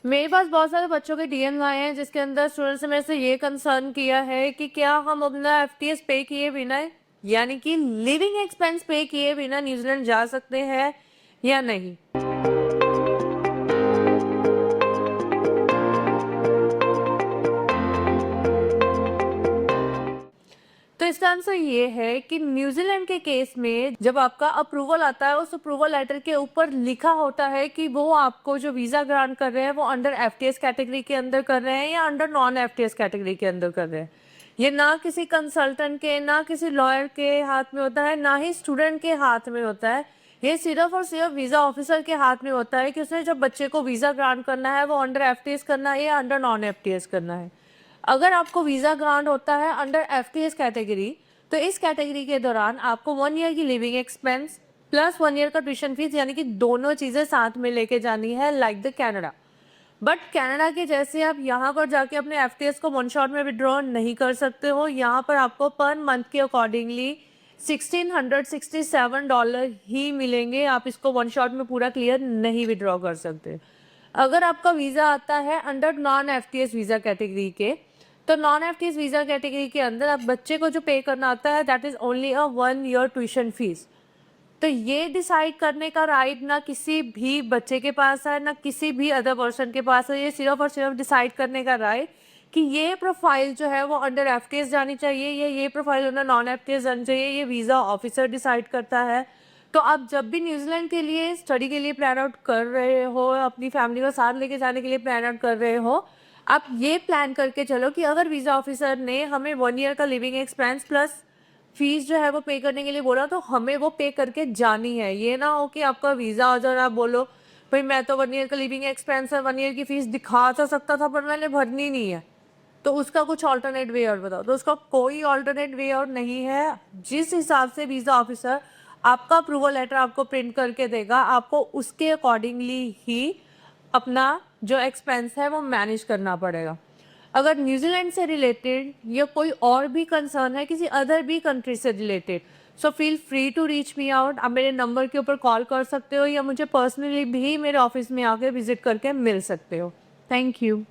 मेरे पास बहुत सारे बच्चों के डीएम आए हैं जिसके अंदर स्टूडेंट्स ने मेरे से ये कंसर्न किया है कि क्या हम अपना एफटीएस पे किए बिना, यानी कि लिविंग एक्सपेंस पे किए बिना न्यूजीलैंड जा सकते हैं या नहीं। तो इसका आंसर ये है कि न्यूजीलैंड के केस में जब आपका अप्रूवल आता है, उस अप्रूवल लेटर के ऊपर लिखा होता है कि वो आपको जो वीज़ा ग्रांट कर रहे हैं वो अंडर एफटीएस कैटेगरी के अंदर कर रहे हैं या अंडर नॉन एफटीएस कैटेगरी के अंदर कर रहे हैं। ये ना किसी कंसल्टेंट के, ना किसी लॉयर के हाथ में होता है, ना ही स्टूडेंट के हाथ में होता है। ये सिर्फ और सिर्फ वीज़ा ऑफिसर के हाथ में होता है कि उसने जब बच्चे को वीज़ा ग्रांट करना है वो अंडर एफटीएस करना है या अंडर नॉन एफटीएस करना है। अगर आपको वीज़ा ग्रांट होता है अंडर एफटीएस कैटेगरी, तो इस कैटेगरी के दौरान आपको 1 ईयर की लिविंग एक्सपेंस प्लस 1 ईयर का ट्यूशन फीस, यानी कि दोनों चीज़ें साथ में लेके जानी है, like the Canada. But Canada के जैसे आप यहाँ पर जाके अपने एफटीएस को वन शॉट में विड्रॉ नहीं कर सकते हो। यहाँ पर आपको पर मंथ के अकॉर्डिंगली $1667 ही मिलेंगे। आप इसको वन शॉट में पूरा क्लियर नहीं विड्रॉ कर सकते। अगर आपका वीज़ा आता है under non FTS visa category के, तो नॉन एफटीएस वीज़ा कैटेगरी के अंदर आप बच्चे को जो पे करना आता है that is only a 1 year tuition fees. तो ये डिसाइड करने का राइट ना किसी भी बच्चे के पास है, ना किसी भी अदर पर्सन के पास है। ये सिर्फ और सिर्फ डिसाइड करने का राइट कि ये प्रोफाइल जो है वो अंडर एफटीएस जानी चाहिए या ये प्रोफाइल अंडर नॉन एफटीएस जानी चाहिए, ये वीज़ा ऑफिसर डिसाइड करता है। तो आप जब भी न्यूजीलैंड के लिए स्टडी के लिए प्लान आउट कर रहे हो, अपनी फैमिली को साथ लेके जाने के लिए प्लान आउट कर रहे हो, आप ये प्लान करके चलो कि अगर वीज़ा ऑफिसर ने हमें 1 ईयर का लिविंग एक्सपेंस प्लस फीस जो है वो पे करने के लिए बोला, तो हमें वो पे करके जानी है। ये ना हो कि आपका वीज़ा हो जाए और आप बोलो भाई मैं तो 1 ईयर का लिविंग एक्सपेंस है, 1 ईयर की फ़ीस दिखा तो सकता था पर मैंने भरनी नहीं है, तो उसका कुछ ऑल्टरनेट वे और बताओ। तो उसका कोई ऑल्टरनेट वे और नहीं है। जिस हिसाब से वीज़ा ऑफिसर आपका अप्रूवल लेटर आपको प्रिंट करके देगा, आपको उसके अकॉर्डिंगली ही अपना जो एक्सपेंस है वो मैनेज करना पड़ेगा। अगर न्यूजीलैंड से रिलेटेड या कोई और भी कंसर्न है किसी अदर भी कंट्री से related, so feel free to reach me out. आप मेरे नंबर के ऊपर कॉल कर सकते हो या मुझे पर्सनली भी मेरे ऑफिस में आके विजिट करके मिल सकते हो। Thank you.